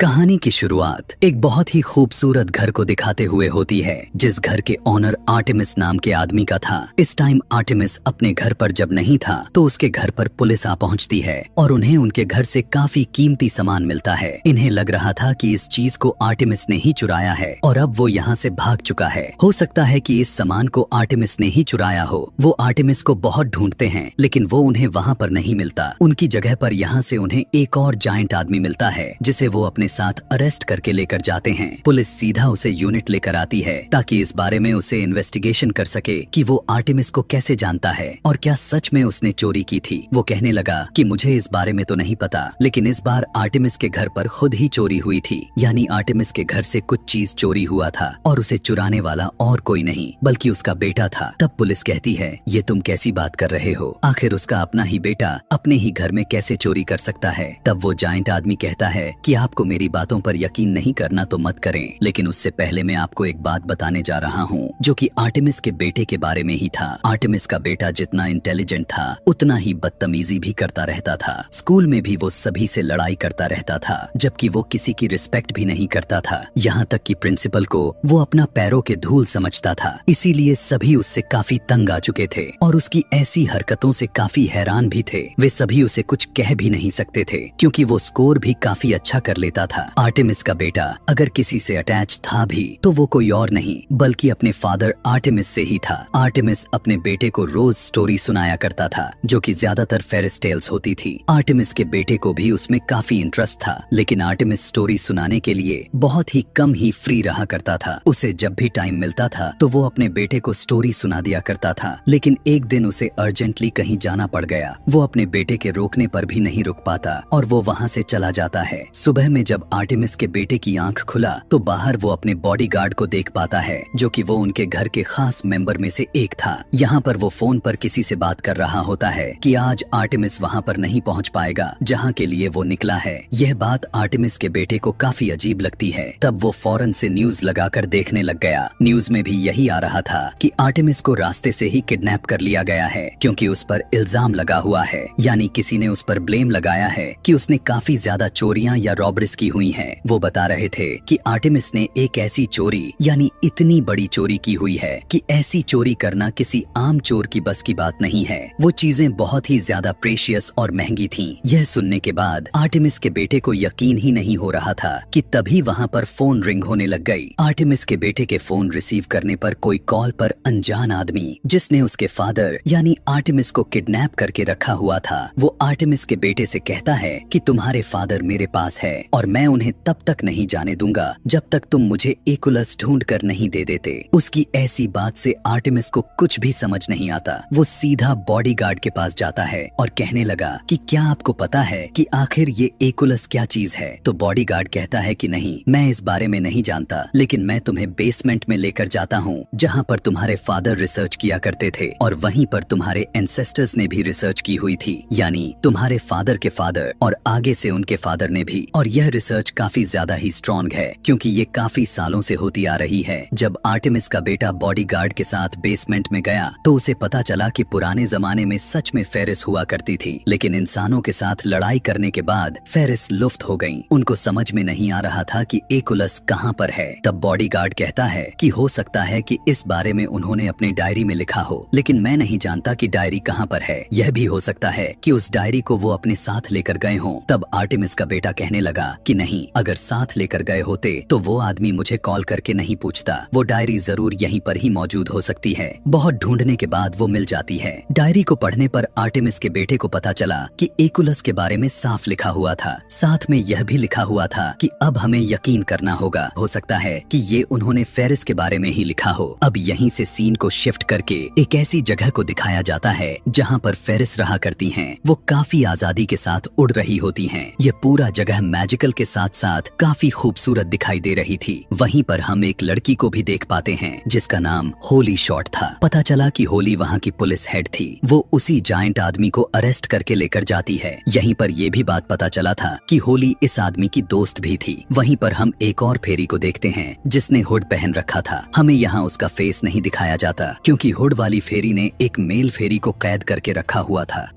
कहानी की शुरुआत एक बहुत ही खूबसूरत घर को दिखाते हुए होती है, जिस घर के ओनर आर्टेमिस नाम के आदमी का था। इस टाइम आर्टेमिस अपने घर पर जब नहीं था तो उसके घर पर पुलिस आ पहुंचती है और उन्हें उनके घर से काफी कीमती सामान मिलता है। इन्हें लग रहा था कि इस चीज को आर्टेमिस ने ही चुराया है और अब वो यहाँ से भाग चुका है। हो सकता है कि इस सामान को आर्टेमिस ने ही चुराया हो। वो आर्टेमिस को बहुत ढूंढते हैं लेकिन वो उन्हें वहाँ पर नहीं मिलता। उनकी जगह पर यहाँ से उन्हें एक और जायंट आदमी मिलता है जिसे वो अपने साथ अरेस्ट करके लेकर जाते हैं। पुलिस सीधा उसे यूनिट लेकर आती है ताकि इस बारे में उसे इन्वेस्टिगेशन कर सके कि वो आर्टेमिस को कैसे जानता है और क्या सच में उसने चोरी की थी। वो कहने लगा कि मुझे इस बारे में तो नहीं पता, लेकिन इस बार आर्टेमिस के घर पर खुद ही चोरी हुई थी। यानी आर्टेमिस के घर से कुछ चीज चोरी हुआ था और उसे चुराने वाला और कोई नहीं बल्कि उसका बेटा था। तब पुलिस कहती है, ये तुम कैसी बात कर रहे हो? आखिर उसका अपना ही बेटा अपने ही घर में कैसे चोरी कर सकता है? तब वो जायंट आदमी कहता है कि आपको मेरी बातों पर यकीन नहीं करना तो मत करें, लेकिन उससे पहले मैं आपको एक बात बताने जा रहा हूँ जो कि आर्टेमिस के बेटे के बारे में ही था। आर्टेमिस का बेटा जितना इंटेलिजेंट था उतना ही बदतमीजी भी करता रहता था। स्कूल में भी वो सभी से लड़ाई करता रहता था, जबकि वो किसी की रिस्पेक्ट भी नहीं करता था। यहाँ तक कि प्रिंसिपल को वो अपना पैरों के धूल समझता था। इसीलिए सभी उससे काफी तंग आ चुके थे और उसकी ऐसी हरकतों से काफी हैरान भी थे। वे सभी उसे कुछ कह भी नहीं सकते थे क्योंकि वो स्कोर भी काफी अच्छा कर लेता था। आर्टेमिस का बेटा अगर किसी से अटैच था भी तो वो कोई और नहीं बल्कि अपने फादर आर्टेमिस से ही था। आर्टेमिस अपने बेटे को रोज स्टोरी सुनाया करता था जो कि ज्यादातर फेरिस टेल्स होती थी। आर्टेमिस के बेटे को भी उसमें काफी इंटरेस्ट था, लेकिन आर्टेमिस स्टोरी सुनाने के लिए बहुत ही कम ही फ्री रहा करता था। उसे जब भी टाइम मिलता था तो वो अपने बेटे को स्टोरी सुना दिया करता था। लेकिन एक दिन उसे अर्जेंटली कहीं जाना पड़ गया। वो अपने बेटे के रोकने पर भी नहीं रुक पाता और वो वहाँ से चला जाता है। सुबह में जब आर्टेमिस के बेटे की आंख खुला तो बाहर वो अपने बॉडीगार्ड को देख पाता है जो कि वो उनके घर के खास मेंबर में से एक था। यहाँ पर वो फोन पर किसी से बात कर रहा होता है कि आज आर्टेमिस वहाँ पर नहीं पहुँच पाएगा जहाँ के लिए वो निकला है। यह बात आर्टेमिस के बेटे को काफी अजीब लगती है। तब वो फौरन से न्यूज लगाकर देखने लग गया। न्यूज में भी यही आ रहा था कि आर्टेमिस को रास्ते से ही किडनैप कर लिया गया है क्योंकि उस पर इल्जाम लगा हुआ है। यानी किसी ने उस पर ब्लेम लगाया है कि उसने काफी ज्यादा चोरियां या रॉबरीज की हुई हैं। वो बता रहे थे कि आर्टेमिस ने एक ऐसी चोरी यानी इतनी बड़ी चोरी की हुई है कि ऐसी चोरी करना किसी आम चोर की बस की बात नहीं है। वो चीजें बहुत ही ज्यादा प्रेशियस और महंगी थीं। यह सुनने के बाद आर्टेमिस के बेटे को यकीन ही नहीं हो रहा था कि तभी वहाँ पर फोन रिंग होने लग गई। आर्टेमिस के बेटे के फोन रिसीव करने पर कोई कॉल पर अनजान आदमी जिसने उसके फादर यानी आर्टेमिस को किडनैप करके रखा हुआ था, वो आर्टेमिस के बेटे से कहता है कि तुम्हारे फादर मेरे पास है और मैं उन्हें तब तक नहीं जाने दूंगा जब तक तुम मुझे एकुलस ढूंढ कर नहीं दे देते। उसकी ऐसी बात से आर्टेमिस को कुछ भी समझ नहीं आता। वो सीधा बॉडीगार्ड के पास जाता है और कहने लगा कि क्या आपको पता है कि आखिर ये एकुलस क्या चीज है? तो बॉडीगार्ड कहता है कि नहीं, मैं इस बारे में नहीं जानता, लेकिन मैं तुम्हें बेसमेंट में लेकर जाता हूँ जहाँ पर तुम्हारे फादर रिसर्च किया करते थे और वहीं पर तुम्हारे एंसेस्टर्स ने भी रिसर्च की हुई थी, यानी तुम्हारे फादर के फादर और आगे से उनके फादर ने भी। और यह रिसर्च काफी ज्यादा ही स्ट्रॉन्ग है क्योंकि ये काफी सालों से होती आ रही है। जब आर्टेमिस का बेटा बॉडीगार्ड के साथ बेसमेंट में गया तो उसे पता चला कि पुराने जमाने में सच में फेरिस हुआ करती थी, लेकिन इंसानों के साथ लड़ाई करने के बाद फेरिस लुप्त हो गईं। उनको समझ में नहीं आ रहा था कि एकुलस कहाँ पर है। तब बॉडीगार्ड कहता है कि हो सकता है कि इस बारे में उन्होंने अपनी डायरी में लिखा हो, लेकिन मैं नहीं जानता कि डायरी कहाँ पर है। यह भी हो सकता है कि उस डायरी को वो अपने साथ लेकर गए हों। तब आर्टेमिस का बेटा कहने लगा कि नहीं, अगर साथ लेकर गए होते तो वो आदमी मुझे कॉल करके नहीं पूछता। वो डायरी जरूर यहीं पर ही मौजूद हो सकती है। बहुत ढूंढने के बाद वो मिल जाती है। डायरी को पढ़ने पर आर्टेमिस के बेटे को पता चला कि एकुलस के बारे में साफ लिखा हुआ था। साथ में यह भी लिखा हुआ था कि अब हमें यकीन करना होगा, हो सकता है कि ये उन्होंने फेरिस के बारे में ही लिखा हो। अब यहीं से सीन को शिफ्ट करके एक ऐसी जगह को दिखाया जाता है जहाँ पर फेरिस रहा करती हैं। वो काफी आजादी के साथ उड़ रही होती हैं। ये पूरा जगह मैजिकल के साथ साथ काफी खूबसूरत दिखाई दे रही थी। वहीं पर हम एक लड़की को भी देख पाते हैं जिसका नाम होली शॉर्ट था। पता चला कि होली वहाँ की पुलिस हेड थी। वो उसी जायंट आदमी को अरेस्ट करके लेकर जाती है। यहीं पर यह भी बात पता चला था कि होली इस आदमी की दोस्त भी थी। वहीं पर हम एक और फेरी को देखते हैं जिसने हुड पहन रखा था। हमें यहाँ उसका फेस नहीं दिखाया जाता क्योंकि हुड वाली फेरी ने एक मेल फेरी को कैद करके रखा हुआ था।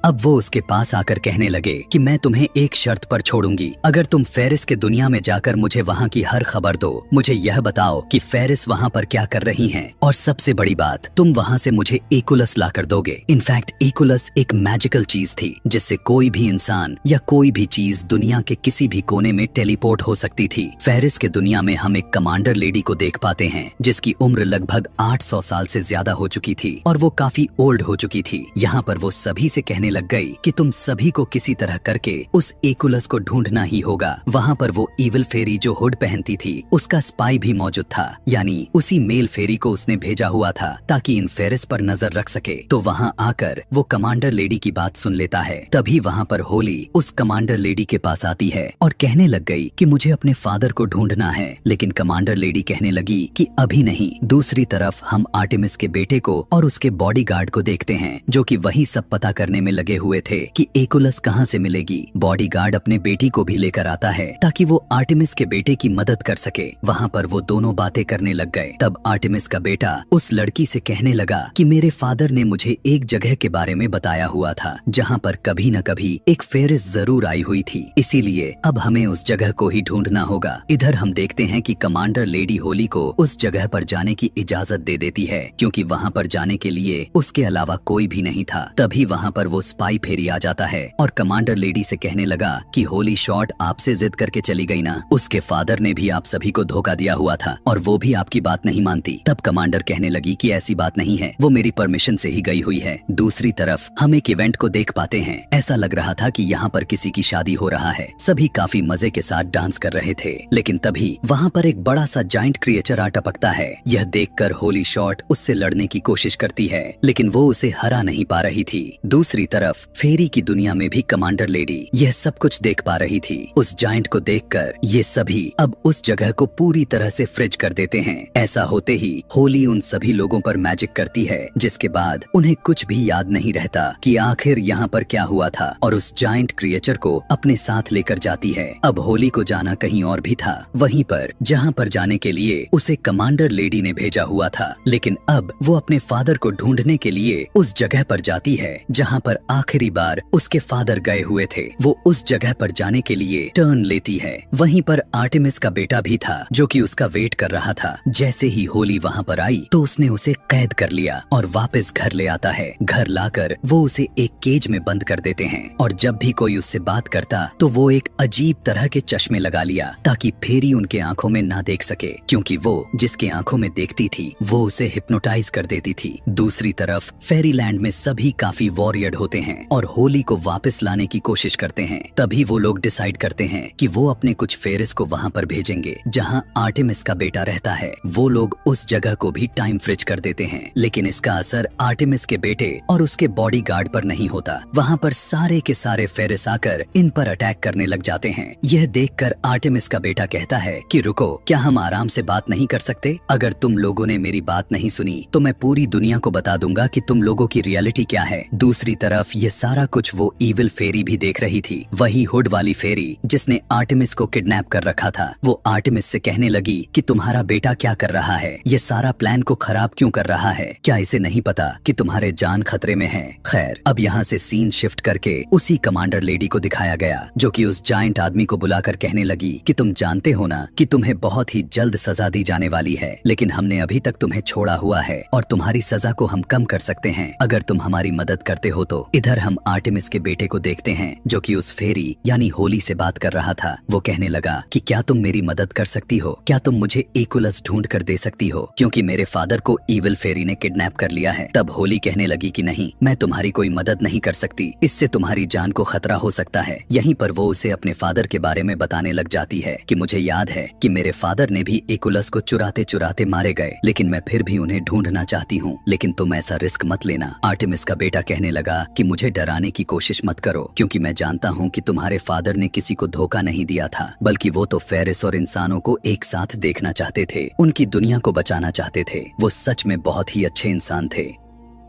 अब वो उसके पास आकर कहने लगे कि मैं तुम्हें एक शर्त पर छोड़ूंगी, अगर तुम फेरिस के दुनिया में जाकर मुझे वहाँ की हर खबर दो। मुझे यह बताओ कि फेरिस वहाँ पर क्या कर रही हैं, और सबसे बड़ी बात, तुम वहाँ से मुझे एकुलस लाकर दोगे। इनफैक्ट एकुलस एक मैजिकल चीज थी जिससे कोई भी इंसान या कोई भी चीज दुनिया के किसी भी कोने में टेलीपोर्ट हो सकती थी। फेरिस के दुनिया में हम एक कमांडर लेडी को देख पाते हैं जिसकी उम्र लगभग 800 साल से ज्यादा हो चुकी थी और वो काफी ओल्ड हो चुकी थी। यहाँ पर वो सभी से कहने लग गई कि तुम सभी को किसी तरह करके उस एकुलस को ढूंढना ही होगा। वहाँ पर वो इविल फेरी जो हुड पहनती थी उसका स्पाई भी मौजूद था, यानी उसी मेल फेरी को उसने भेजा हुआ था ताकि इन फेरिस पर नजर रख सके। तो वहाँ आकर वो कमांडर लेडी की बात सुन लेता है। तभी वहाँ पर होली उस कमांडर लेडी के पास आती है और कहने लग गई कि मुझे अपने फादर को ढूंढना है, लेकिन कमांडर लेडी कहने लगी कि अभी नहीं। दूसरी तरफ हम आर्टेमिस के बेटे को और उसके बॉडीगार्ड को देखते हैं जो कि वही सब पता करने में लगे हुए थे कि एकुलस कहाँ से मिलेगी। बॉडीगार्ड अपने बेटी को भी लेकर आता है ताकि वो आर्टेमिस के बेटे की मदद कर सके। वहाँ पर वो दोनों बातें करने लग गए। तब आर्टेमिस का बेटा उस लड़की से कहने लगा कि मेरे फादर ने मुझे एक जगह के बारे में बताया हुआ था जहाँ पर कभी न कभी एक फेरिस जरूर आई हुई थी, इसीलिए अब हमें उस जगह को ही ढूंढना होगा। इधर हम देखते हैं कि कमांडर लेडी होली को उस जगह पर जाने की इजाजत दे देती है क्योंकि वहाँ पर जाने के लिए उसके अलावा कोई भी नहीं था। तभी वहाँ पर वो स्पाई फेरी आ जाता है और कमांडर लेडी से कहने लगा कि होली शॉर्ट आपसे जिद करके चली गई ना, उसके फादर ने भी आप सभी को धोखा दिया हुआ था और वो भी आपकी बात नहीं मानती। तब कमांडर कहने लगी कि ऐसी बात नहीं है, वो मेरी परमिशन से ही गई हुई है। दूसरी तरफ हम एक इवेंट को देख पाते हैं। ऐसा लग रहा था कि यहाँ पर किसी की शादी हो रहा है। सभी काफी मजे के साथ डांस कर रहे थे, लेकिन तभी वहाँ पर एक बड़ा सा जाइंट क्रिएचर आ टपकता है। यह देखकर होली शॉर्ट उससे लड़ने की कोशिश करती है, लेकिन वो उसे हरा नहीं पा रही थी। दूसरी तरफ फेरी की दुनिया में भी कमांडर लेडी यह सब कुछ देख पा रही थी। उस जाइंट को देखकर ये सभी अब उस जगह को पूरी तरह से फ्रिज कर देते हैं। ऐसा होते ही होली उन सभी लोगों पर मैजिक करती है, जिसके बाद उन्हें कुछ भी याद नहीं रहता कि आखिर यहाँ पर क्या हुआ था, और उस जाइंट क्रिएचर को अपने साथ लेकर जाती है। अब होली को जाना कहीं और भी था, वहीं पर जहाँ पर जाने के लिए उसे कमांडर लेडी ने भेजा हुआ था, लेकिन अब वो अपने फादर को ढूंढने के लिए उस जगह पर जाती है जहाँ पर आखिरी बार उसके फादर गए हुए थे। वो उस जगह पर जाने के लिए टर्न लेती है। वहीं पर आर्टेमिस का बेटा भी था जो कि उसका वेट कर रहा था। जैसे ही होली वहाँ पर आई तो उसने उसे कैद कर लिया और वापस घर ले आता है। घर लाकर वो उसे एक केज में बंद कर देते हैं और जब भी कोई उससे बात करता तो वो एक अजीब तरह के चश्मे लगा लिया ताकि फेरी उनके आंखों में ना देख सके, क्योंकि वो जिसके आंखों में देखती थी वो उसे हिप्नोटाइज कर देती थी। दूसरी तरफ फेरीलैंड में सभी काफी वॉरियर्ड होते हैं और होली को वापस लाने की कोशिश करते हैं। तभी वो लोग डिसाइड करते हैं कि वो अपने कुछ फेरिस को वहाँ पर भेजेंगे जहाँ आर्टेमिस का बेटा रहता है। वो लोग उस जगह को भी टाइम फ्रिज कर देते हैं, लेकिन इसका असर आर्टेमिस के बेटे और उसके बॉडीगार्ड पर नहीं होता। वहाँ पर सारे के सारे फेरिस आकर इन पर अटैक करने लग जाते हैं। यह देखकर आर्टेमिस का बेटा कहता है कि रुको, क्या हम आराम से बात नहीं कर सकते? अगर तुम लोगों ने मेरी बात नहीं सुनी तो मैं पूरी दुनिया को बता दूंगा कि तुम लोगों की रियलिटी क्या है। दूसरी तरफ ये सारा कुछ वो इविल फेरी भी देख रही थी, वही हुड वाली फेरी जिसने आर्टेमिस को किडनैप कर रखा था। वो आर्टेमिस से कहने लगी कि तुम्हारा बेटा क्या कर रहा है, ये सारा प्लान को खराब क्यों कर रहा है? क्या इसे नहीं पता कि तुम्हारे जान खतरे में है? खैर, अब यहाँ से सीन शिफ्ट करके उसी कमांडर लेडी को दिखाया गया जो कि उस जायंट आदमी को बुलाकर कहने लगी कि तुम जानते हो ना कि तुम्हें बहुत ही जल्द सजा दी जाने वाली है, लेकिन हमने अभी तक तुम्हें छोड़ा हुआ है और तुम्हारी सजा को हम कम कर सकते हैं अगर तुम हमारी मदद करते हो तो। इधर हम आर्टेमिस के बेटे को देखते हैं जो कि उस फेरी यानी होली से बात कर रहा था। वो कहने लगा कि क्या तुम मेरी मदद कर सकती हो? क्या तुम मुझे एकुलस ढूंढ कर दे सकती हो, क्योंकि मेरे फादर को इविल फेरी ने किडनैप कर लिया है। तब होली कहने लगी कि नहीं, मैं तुम्हारी कोई मदद नहीं कर सकती, इससे तुम्हारी जान को खतरा हो सकता है। यहीं पर वो उसे अपने फादर के बारे में बताने लग जाती है कि मुझे याद है कि मेरे फादर ने भी एकुलस को चुराते चुराते मारे गए, लेकिन मैं फिर भी उन्हें ढूंढना चाहती हूँ, लेकिन तुम ऐसा रिस्क मत लेना। आर्टेमिस का बेटा कहने लगा कि मुझे डराने की कोशिश मत करो, क्योंकि मैं जानता हूँ कि तुम्हारे फादर ने किसी को धोखा नहीं दिया था, बल्कि वो तो फेरिस और इंसानों को एक साथ देखना चाहते थे, उनकी दुनिया को बचाना चाहते थे। वो सच में बहुत ही अच्छे इंसान थे।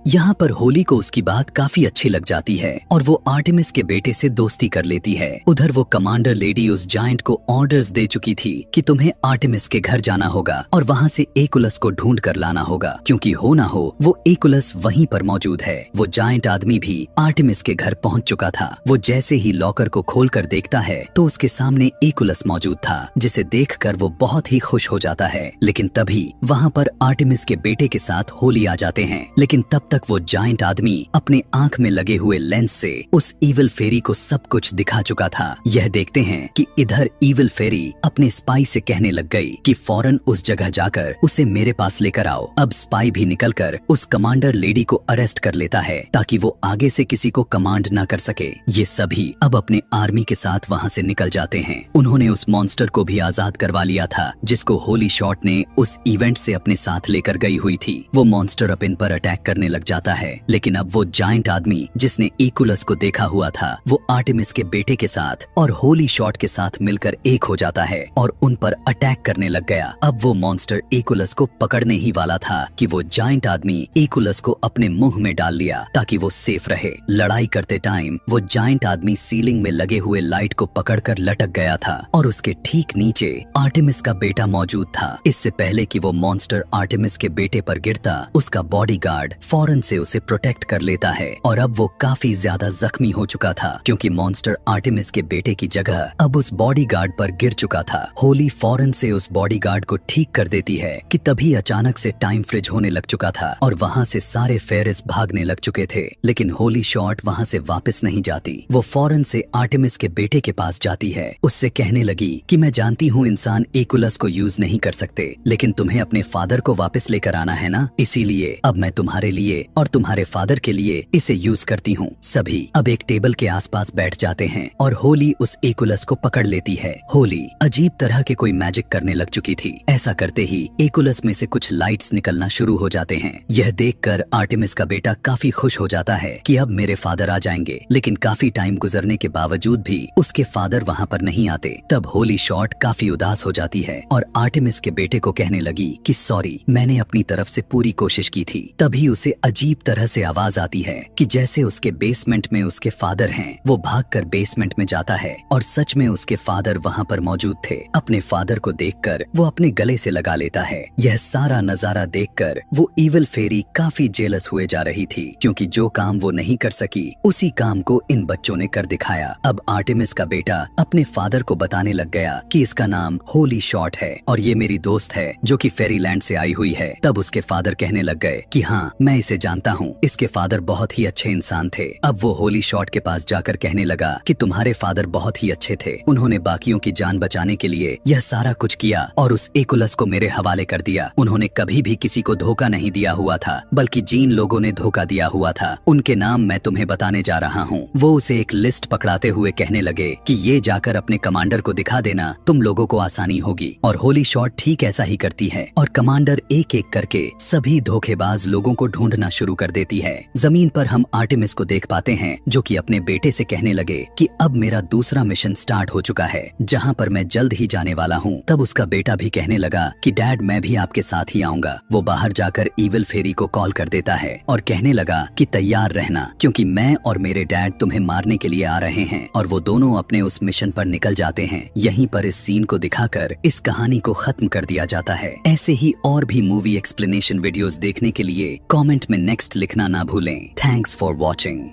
यहाँ पर होली को उसकी बात काफी अच्छी लग जाती है और वो आर्टेमिस के बेटे से दोस्ती कर लेती है। उधर वो कमांडर लेडी उस जायंट को ऑर्डर्स दे चुकी थी कि तुम्हें आर्टेमिस के घर जाना होगा और वहाँ से एकुलस को ढूंढ कर लाना होगा, क्योंकि हो ना हो वो एकुलस वहीं पर मौजूद है। वो जायंट आदमी भी आर्टेमिस के घर पहुँच चुका था। वो जैसे ही लॉकर को खोल कर देखता है तो उसके सामने एकुलस मौजूद था, जिसे देखकर वो बहुत ही खुश हो जाता है। लेकिन तभी वहाँ पर आर्टेमिस के बेटे के साथ होली आ जाते हैं। लेकिन तब तक वो जायंट आदमी अपने आंख में लगे हुए लेंस से उस इविल फेरी को सब कुछ दिखा चुका था। यह देखते हैं कि इधर इविल फेरी अपने स्पाई से कहने लग गई कि फौरन उस जगह जाकर उसे मेरे पास लेकर आओ। अब स्पाई भी निकलकर उस कमांडर लेडी को अरेस्ट कर लेता है ताकि वो आगे से किसी को कमांड ना कर सके। ये सभी अब अपने आर्मी के साथ वहाँ से निकल जाते हैं। उन्होंने उस मॉन्स्टर को भी आजाद करवा लिया था जिसको होली शॉट ने उस इवेंट से अपने साथ लेकर गई हुई थी। वो मॉन्स्टर अब इन पर अटैक करने लग जाता है। लेकिन अब वो जायंट आदमी जिसने एकुलस को देखा हुआ था वो आर्टेमिस के बेटे के साथ और होली शॉट के साथ मिलकर एक हो जाता है और उन पर अटैक करने लग गया। अब वो मॉन्स्टर एकुलस को पकड़ने ही वाला था कि वो जायंट आदमी एकुलस को अपने मुंह में डाल लिया ताकि वो सेफ रहे। लड़ाई करते टाइम वो जायंट आदमी सीलिंग में लगे हुए लाइट को पकड़कर लटक गया था और उसके ठीक नीचे आर्टेमिस का बेटा मौजूद था। इससे पहले कि वो मॉन्स्टर आर्टेमिस के बेटे पर गिरता, उसका बॉडीगार्ड फौरन से उसे प्रोटेक्ट कर लेता है और अब वो काफी ज्यादा जख्मी हो चुका था क्योंकि मॉन्स्टर आर्टेमिस के बेटे की जगह अब उस बॉडीगार्ड पर गिर चुका था। होली फौरन से उस बॉडीगार्ड को ठीक कर देती है कि तभी अचानक से टाइम फ्रिज होने लग चुका था और वहाँ से सारे फेरिस भागने लग चुके थे। लेकिन होली शॉट वहाँ से वापस नहीं जाती। वो फौरन से आर्टेमिस के बेटे के पास जाती है। उससे कहने लगी कि मैं जानती हूँ इंसान एकुलस को यूज नहीं कर सकते, लेकिन तुम्हें अपने फादर को वापस लेकर आना है ना, इसीलिए अब मैं तुम्हारे लिए और तुम्हारे फादर के लिए इसे यूज करती हूँ। सभी अब एक टेबल के आसपास बैठ जाते हैं और होली उस एकुलस को पकड़ लेती है। होली अजीब तरह के कोई मैजिक करने लग चुकी थी। ऐसा करते ही एकुलस में से कुछ लाइट्स निकलना शुरू हो जाते हैं। यह देखकर आर्टेमिस का बेटा काफी खुश हो जाता है कि अब मेरे फादर आ जाएंगे। लेकिन काफी टाइम गुजरने के बावजूद भी उसके फादर वहाँ पर नहीं आते। तब होली शॉट काफी उदास हो जाती है और आर्टेमिस के बेटे को कहने लगी कि सॉरी, मैंने अपनी तरफ से पूरी कोशिश की थी। तभी उसे अजीब तरह से आवाज आती है कि जैसे उसके बेसमेंट में उसके फादर हैं। वो भागकर बेसमेंट में जाता है और सच में उसके फादर वहाँ पर मौजूद थे। अपने फादर को देखकर वो अपने गले से लगा लेता है। यह सारा नजारा देखकर वो इविल फेरी काफी जेलस हुए जा रही थी क्योंकि जो काम वो नहीं कर सकी उसी काम को इन बच्चों ने कर दिखाया। अब आर्टेमिस का बेटा अपने फादर को बताने लग गया कि इसका नाम होली शॉट है और ये मेरी दोस्त है जो कि फेरीलैंड से आई हुई है। तब उसके फादर कहने लग गए कि हाँ, मैं इसे जानता हूँ, इसके फादर बहुत ही अच्छे इंसान थे। अब वो होली शॉट के पास जाकर कहने लगा कि तुम्हारे फादर बहुत ही अच्छे थे, उन्होंने बाकियों की जान बचाने के लिए यह सारा कुछ किया और उस एकुलस को मेरे हवाले कर दिया। उन्होंने कभी भी किसी को धोखा नहीं दिया हुआ था, बल्कि जिन लोगों ने धोखा दिया हुआ था उनके नाम मैं तुम्हें बताने जा रहा हूँ। वो उसे एक लिस्ट पकड़ाते हुए कहने लगे कि ये जाकर अपने कमांडर को दिखा देना, तुम लोगों को आसानी होगी। और होली शॉट ठीक ऐसा ही करती है और कमांडर एक एक करके सभी धोखेबाज लोगों को ढूंढना शुरू कर देती है। जमीन पर हम आर्टेमिस को देख पाते हैं जो कि अपने बेटे से कहने लगे कि अब मेरा दूसरा मिशन स्टार्ट हो चुका है जहाँ पर मैं जल्द ही जाने वाला हूँ। तब उसका बेटा भी कहने लगा कि डैड, मैं भी आपके साथ ही आऊंगा। वो बाहर जाकर इविल फेरी को कॉल कर देता है और कहने लगा कि तैयार रहना क्योंकि मैं और मेरे डैड तुम्हें मारने के लिए आ रहे हैं। और वो दोनों अपने उस मिशन पर निकल जाते हैं। यहीं पर इस सीन को दिखाकर इस कहानी को खत्म कर दिया जाता है। ऐसे ही और भी मूवी एक्सप्लेनेशन वीडियोस देखने के लिए कमेंट में नेक्स्ट लिखना ना भूलें। Thanks for watching.